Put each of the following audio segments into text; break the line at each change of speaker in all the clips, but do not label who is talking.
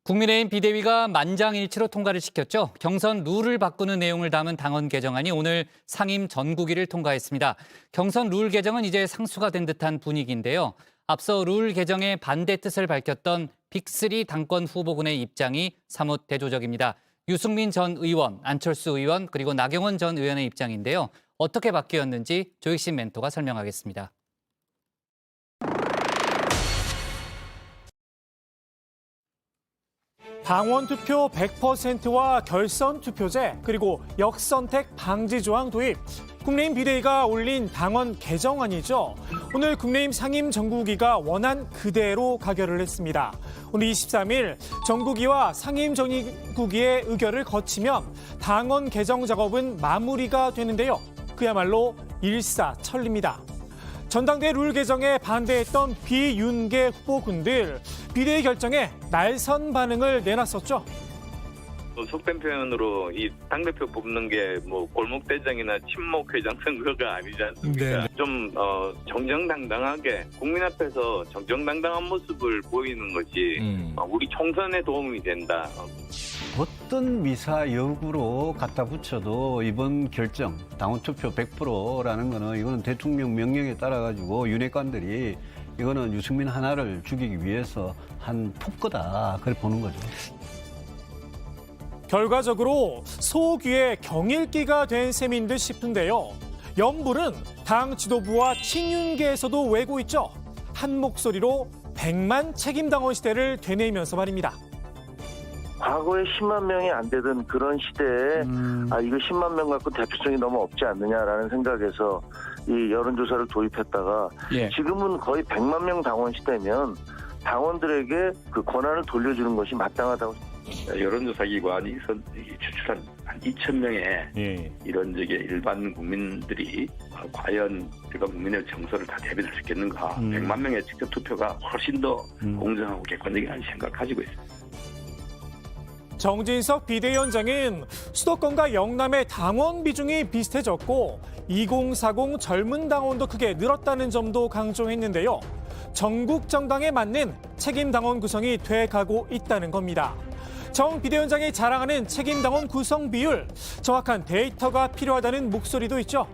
국민의힘 비대위가 만장일치로 통과를 시켰죠. 경선 룰을 바꾸는 내용을 담은 당원 개정안이 오늘 상임 전국위를 통과했습니다. 경선 룰 개정은 이제 상수가 된 듯한 분위기인데요. 앞서 룰 개정에 반대 뜻을 밝혔던 빅3 당권 후보군의 입장이 사뭇 대조적입니다. 유승민 전 의원, 안철수 의원, 그리고 나경원 전 의원의 입장인데요. 어떻게 바뀌었는지 조익신 멘토가 설명하겠습니다.
당원 투표 100%와 결선 투표제, 그리고 역선택 방지 조항 도입. 국민의힘 비대위가 올린 당원 개정안이죠. 오늘 국민의힘 상임 전국위가 원안 그대로 가결을 했습니다. 오늘 23일 전국위와 상임 전국위의 의결을 거치면 당원 개정 작업은 마무리가 되는데요. 그야말로 일사천리입니다. 전당대 룰 개정에 반대했던 비윤계 후보군들, 비대위 결정에 날선 반응을 내놨었죠.
속된 표현으로 이 당대표 뽑는 게 뭐 골목대장이나 친목회장 선거가 아니지 않습니까?
네.
좀 정정당당하게 국민 앞에서 정정당당한 모습을 보이는 것이 우리 총선에 도움이 된다.
어떤 미사 역으로 갖다 붙여도 이번 결정, 당원 투표 100%라는 거는 이거는 대통령 명령에 따라 가지고 윤핵관들이 이거는 유승민 하나를 죽이기 위해서 한 폭거다, 그렇게 보는 거죠.
결과적으로 소귀의 경일기가 된 셈인 듯 싶은데요. 연불은 당 지도부와 친윤계에서도 외고 있죠. 한 목소리로 100만 책임당원 시대를 되뇌이면서 말입니다.
과거에 10만 명이 안 되던 그런 시대에 이거 10만 명 갖고 대표성이 너무 없지 않느냐라는 생각에서 이 여론조사를 도입했다가 지금은 거의 100만 명 당원 시대면 당원들에게 그 권한을 돌려주는 것이 마땅하다고.
여론조사 기관이 추출한 한 2,000명의 이런 일반 국민들이 과연 일반 국민의 정서를 다 대변할 수 있겠는가. 100만 명의 직접 투표가 훨씬 더 공정하고 객관적이라는 생각을 가지고 있습니다.
정진석 비대위원장은 수도권과 영남의 당원 비중이 비슷해졌고 2040 젊은 당원도 크게 늘었다는 점도 강조했는데요. 전국 정당에 맞는 책임 당원 구성이 돼가고 있다는 겁니다. 정 비대위원장이 자랑하는 책임 당원 구성 비율, 정확한 데이터가 필요하다는 목소리도 있죠.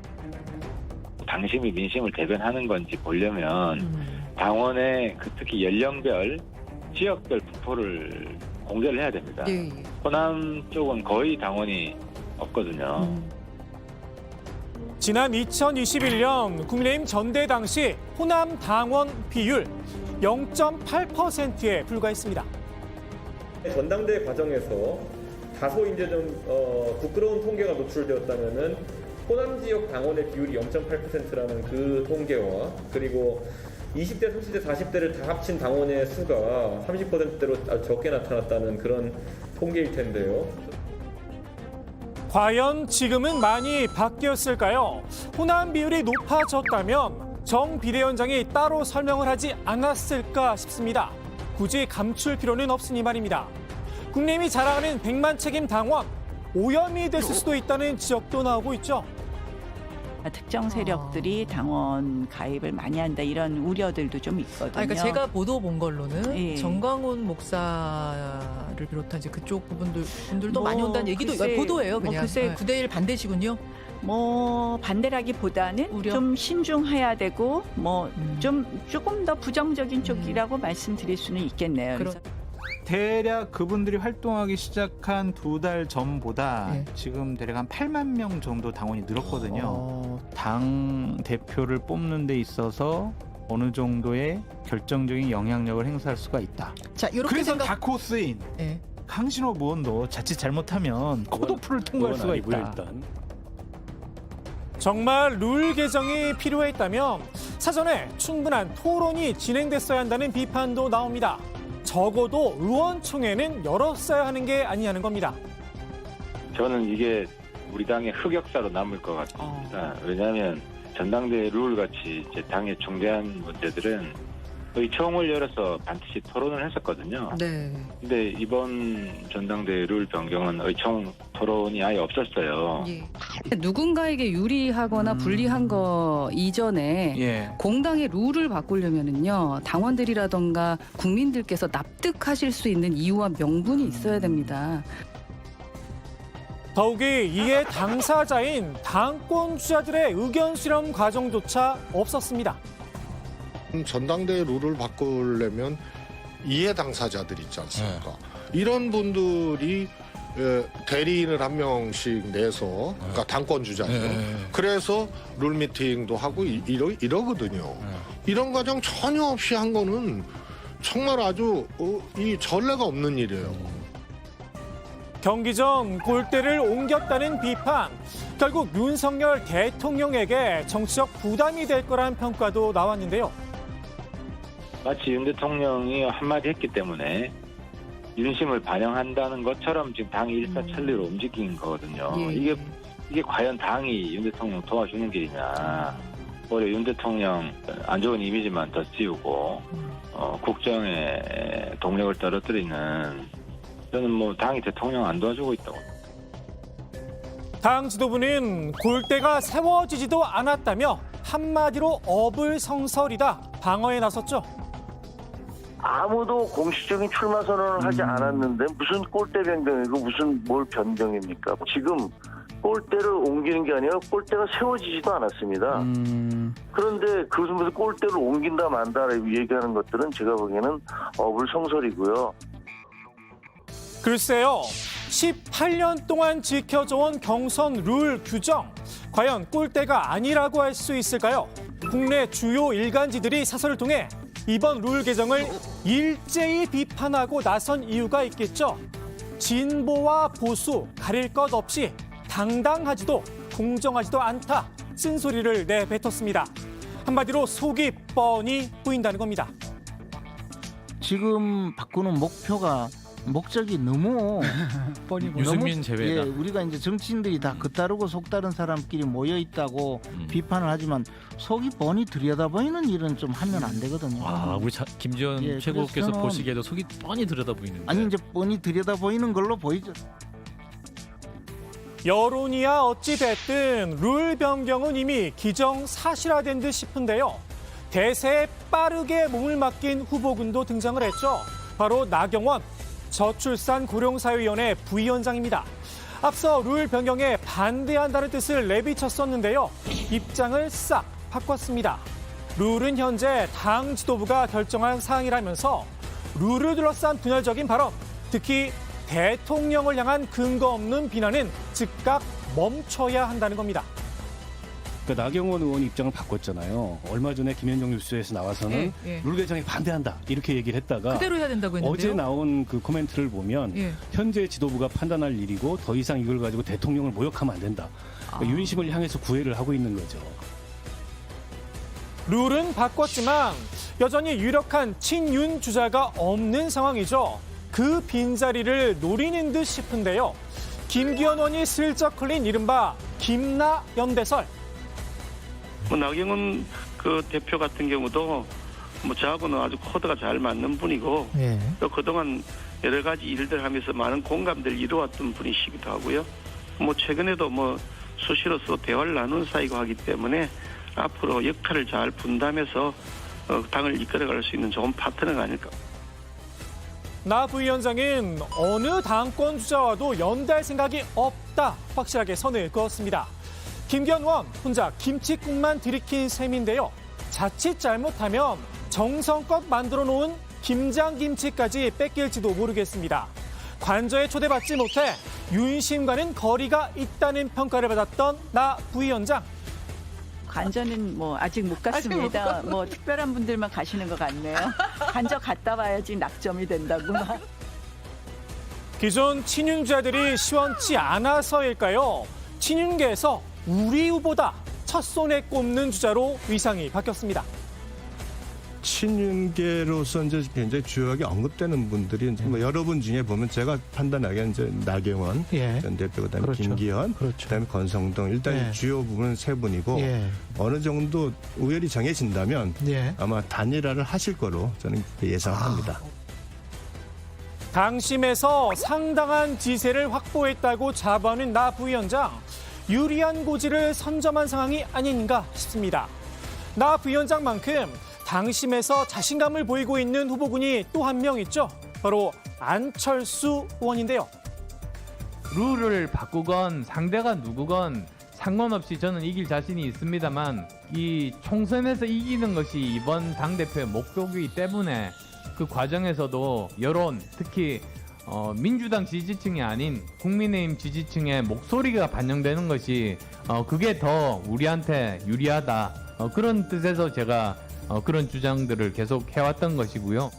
당심이 민심을 대변하는 건지 보려면 당원의 특히 연령별, 지역별 분포를 공개를 해야 됩니다. 호남 쪽은 거의 당원이 없거든요.
지난 2021년 국민의힘 전대 당시 호남 당원 비율 0.8%에 불과했습니다.
전당대 과정에서 다소 이제 좀 부끄러운 통계가 노출되었다면은 호남 지역 당원의 비율이 0.8%라는 그 통계와 그리고 20대, 30대, 40대를 다 합친 당원의 수가 30%대로 아주 적게 나타났다는 그런 통계일 텐데요.
과연 지금은 많이 바뀌었을까요? 호남 비율이 높아졌다면 정 비대위원장이 따로 설명을 하지 않았을까 싶습니다. 굳이 감출 필요는 없으니 말입니다. 국민의힘이 자랑하는 100만 책임 당원, 오염이 됐을 수도 있다는 지적도 나오고 있죠.
특정 세력들이 당원 가입을 많이 한다, 이런 우려들도 좀 있거든요.
그러니까 제가 보도 본 걸로는
예.
정광훈 목사를 비롯한 이제 그쪽 분들도 많이 온다는 얘기도
글쎄,
보도예요. 그냥
글쎄,
9대1 반대시군요.
반대라기보다는
우려?
좀 신중해야 되고 조금 더 부정적인 쪽이라고 말씀드릴 수는 있겠네요. 그래서
대략 그분들이 활동하기 시작한 2달 전보다 지금 대략 한 8만 명 정도 당원이 늘었거든요. 당 대표를 뽑는 데 있어서 어느 정도의 결정적인 영향력을 행사할 수가 있다.
자, 이렇게
그래서 다크호스인 강신호 의원도 자칫 잘못하면 컷오프를 통과할 수가 있다.
일단.
정말 룰 개정이 필요했다면 사전에 충분한 토론이 진행됐어야 한다는 비판도 나옵니다. 적어도 의원총회는 열었어야 하는 게 아니냐는 겁니다.
저는 이게 우리 당의 흑역사로 남을 것 같습니다. 왜냐하면 전당대 룰 같이 이제 당의 중대한 문제들은 의총을 열어서 반드시 토론을 했었거든요.
네.
근데 이번 전당대회 룰 변경은 의총 토론이 아예 없었어요.
예.
누군가에게 유리하거나 불리한 거 이전에
예.
공당의 룰을 바꾸려면은요, 당원들이라던가 국민들께서 납득하실 수 있는 이유와 명분이 있어야 됩니다.
더욱이 이에 당사자인 당권 주자들의 의견 수렴 과정조차 없었습니다.
전당대회 룰을 바꾸려면 이해 당사자들 있지 않습니까? 이런 분들이 대리인을 한 명씩 내서, 그러니까 당권 주자죠. 그래서 룰 미팅도 하고 이러거든요. 이런 과정 전혀 없이 한 거는 정말 아주 이 전례가 없는 일이에요.
경기전 골대를 옮겼다는 비판. 결국 윤석열 대통령에게 정치적 부담이 될 거란 평가도 나왔는데요.
마치 윤 대통령이 한마디 했기 때문에 윤심을 반영한다는 것처럼 지금 당이 일사천리로 움직인 거거든요.
예.
이게 과연 당이 윤 대통령 도와주는 길이냐. 오히려 윤 대통령 안 좋은 이미지만 더 씌우고 국정의 동력을 떨어뜨리는, 저는 뭐 당이 대통령 안 도와주고 있다고.
당 지도부는 골대가 세워지지도 않았다며 한마디로 어불성설이다 방어에 나섰죠.
아무도 공식적인 출마 선언을 하지 않았는데 무슨 골대 변경이고 무슨 뭘 변경입니까? 지금 골대를 옮기는 게 아니라 골대가 세워지지도 않았습니다. 그런데 그것은 무슨 골대를 옮긴다 만다라고 얘기하는 것들은 제가 보기에는 어불성설이고요.
글쎄요, 18년 동안 지켜져온 경선 룰 규정, 과연 꼴대가 아니라고 할 수 있을까요? 국내 주요 일간지들이 사설을 통해 이번 룰 개정을 일제히 비판하고 나선 이유가 있겠죠. 진보와 보수 가릴 것 없이 당당하지도 공정하지도 않다 쓴소리를 내뱉었습니다. 한마디로 속이 뻔히 보인다는 겁니다.
지금 바꾸는 목적이 너무
유승민 제외다.
예, 우리가 이제 정치인들이 다 겉다르고 속다른 사람끼리 모여 있다고 비판을 하지만 속이 뻔히 들여다보이는 일은 좀 하면 안 되거든요.
우리 김지현 최고께서 보시기에도 속이 뻔히 들여다보이는데.
아니 이제 뻔히 들여다보이는 걸로 보이죠.
여론이야 어찌 됐든 룰 변경은 이미 기정사실화된 듯 싶은데요. 대세에 빠르게 몸을 맡긴 후보군도 등장을 했죠. 바로 나경원 저출산 고령사회위원회 부위원장입니다. 앞서 룰 변경에 반대한다는 뜻을 내비쳤었는데요. 입장을 싹 바꿨습니다. 룰은 현재 당 지도부가 결정한 사항이라면서 룰을 둘러싼 분열적인 발언, 특히 대통령을 향한 근거 없는 비난은 즉각 멈춰야 한다는 겁니다.
그러니까 나경원 의원 입장을 바꿨잖아요. 얼마 전에 김현정 뉴스에서 나와서는 룰 개정에 반대한다 이렇게 얘기를 했다가
그대로 해야 된다고 했는데요.
어제 나온 그 코멘트를 보면 현재 지도부가 판단할 일이고 더 이상 이걸 가지고 대통령을 모욕하면 안 된다. 그러니까 윤심을 향해서 구애를 하고 있는 거죠.
룰은 바꿨지만 여전히 유력한 친윤 주자가 없는 상황이죠. 그 빈자리를 노리는 듯 싶은데요. 김기현 의원이 슬쩍 흘린 이른바 김나 연대설.
나경원 그 대표 같은 경우도 저하고는 아주 코드가 잘 맞는 분이고 또 그동안 여러 가지 일들 하면서 많은 공감대를 이루었던 분이시기도 하고요. 최근에도 수시로서 대화를 나눈 사이고 하기 때문에 앞으로 역할을 잘 분담해서 당을 이끌어갈 수 있는 좋은 파트너가 아닐까.
나 부위원장은 어느 당권 주자와도 연대할 생각이 없다 확실하게 선을 그었습니다. 김기현 의원 혼자 김치국만 들이킨 셈인데요. 자칫 잘못하면 정성껏 만들어 놓은 김장김치까지 뺏길지도 모르겠습니다. 관저에 초대받지 못해 윤심과는 거리가 있다는 평가를 받았던 나 부위원장.
관저는 아직 못 갔습니다. 특별한 분들만 가시는 것 같네요. 관저 갔다 와야지 낙점이 된다고.
기존 친윤주자들이 시원치 않아서일까요? 친윤계에서 우리 후보다 첫 손에 꼽는 주자로 위상이 바뀌었습니다.
친윤계로서 이제 굉장히 주요하게 언급되는 분들이 이제 뭐 여러분 중에 보면 제가 판단하기에 이제 나경원 전 대표, 그다음에
그렇죠.
김기현, 그다음에 권성동 일단 주요 부분은 세 분이고 어느 정도 우열이 정해진다면 아마 단일화를 하실 거로 저는 예상합니다.
당심에서 상당한 지세를 확보했다고 자부하는 나 부위원장. 유리한 고지를 선점한 상황이 아닌가 싶습니다. 나 부위원장만큼 당심에서 자신감을 보이고 있는 후보군이 또 한 명 있죠. 바로 안철수 의원인데요.
룰을 바꾸건 상대가 누구건 상관없이 저는 이길 자신이 있습니다만 이 총선에서 이기는 것이 이번 당대표의 목표이기 때문에 그 과정에서도 여론, 특히 민주당 지지층이 아닌 국민의힘 지지층의 목소리가 반영되는 것이 그게 더 우리한테 유리하다. 그런 뜻에서 제가 그런 주장들을 계속 해왔던 것이고요.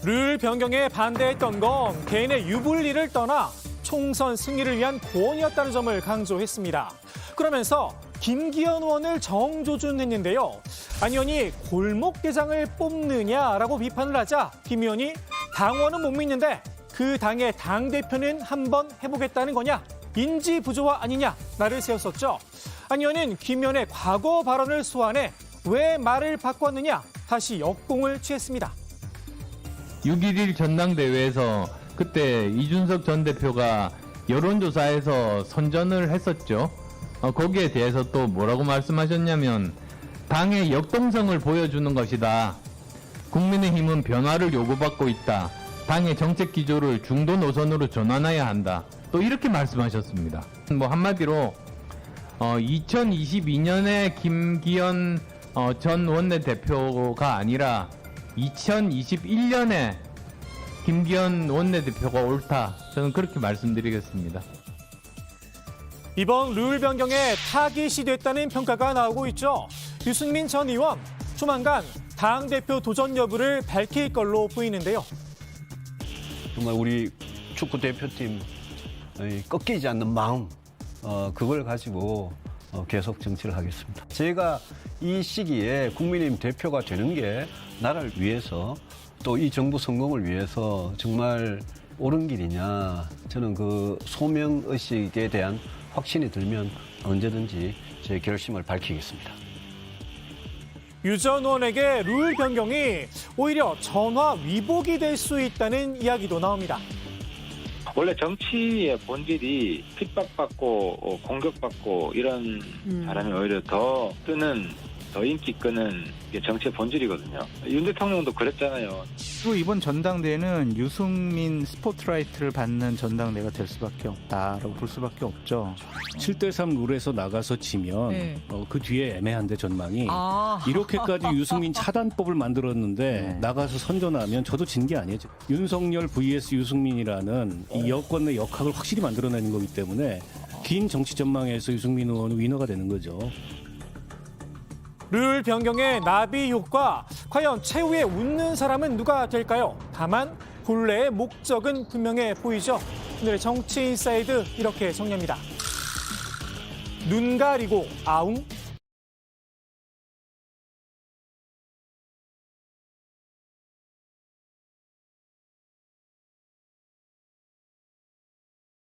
룰 변경에 반대했던 건 개인의 유불리를 떠나 총선 승리를 위한 고언이었다는 점을 강조했습니다. 그러면서 김기현 의원을 정조준했는데요. 안 의원이 골목대장을 뽑느냐라고 비판을 하자 김 의원이 당원은 못 믿는데 그 당의 당대표는 한번 해보겠다는 거냐? 인지 부조화 아니냐? 나를 세웠었죠. 안 의원은 김 의원의 과거 발언을 소환해 왜 말을 바꿨느냐? 다시 역공을 취했습니다.
6.11 전당대회에서 그때 이준석 전 대표가 여론조사에서 선전을 했었죠. 거기에 대해서 또 뭐라고 말씀하셨냐면 당의 역동성을 보여주는 것이다. 국민의힘은 변화를 요구받고 있다. 당의 정책 기조를 중도 노선으로 전환해야 한다. 또 이렇게 말씀하셨습니다. 뭐 한마디로 2022년에 김기현 전 원내대표가 아니라 2021년에 김기현 원내대표가 옳다. 저는 그렇게 말씀드리겠습니다.
이번 룰 변경에 타깃이 됐다는 평가가 나오고 있죠. 유승민 전 의원, 조만간 당대표 도전 여부를 밝힐 걸로 보이는데요.
정말 우리 축구 대표팀 꺾이지 않는 마음, 그걸 가지고 계속 정치를 하겠습니다. 제가 이 시기에 국민의힘 대표가 되는 게 나라를 위해서 또 이 정부 성공을 위해서 정말 옳은 길이냐, 저는 그 소명의식에 대한 확신이 들면 언제든지 제 결심을 밝히겠습니다.
유 전 의원에게 룰 변경이 오히려 전화 위복이 될 수 있다는 이야기도 나옵니다.
원래 정치의 본질이 핍박받고 공격받고 이런 사람이 오히려 더 뜨는, 더 인기 끄는 게 정치의 본질이거든요. 윤 대통령도 그랬잖아요.
또 이번 전당대회는 유승민 스포트라이트를 받는 전당대회가 될 수밖에 없다라고 볼 수밖에 없죠.
7대3 룰에서 나가서 지면 그 뒤에 애매한데 전망이 이렇게까지 유승민 차단법을 만들었는데 나가서 선전하면 저도 진 게 아니에요. 윤석열 vs 유승민이라는 이 여권 내 역학을 확실히 만들어내는 거기 때문에 긴 정치 전망에서 유승민 의원은 위너가 되는 거죠.
룰 변경의 나비 효과, 과연 최후에 웃는 사람은 누가 될까요? 다만 본래의 목적은 분명해 보이죠. 오늘의 정치 인사이드 이렇게 정리합니다. 눈 가리고 아웅.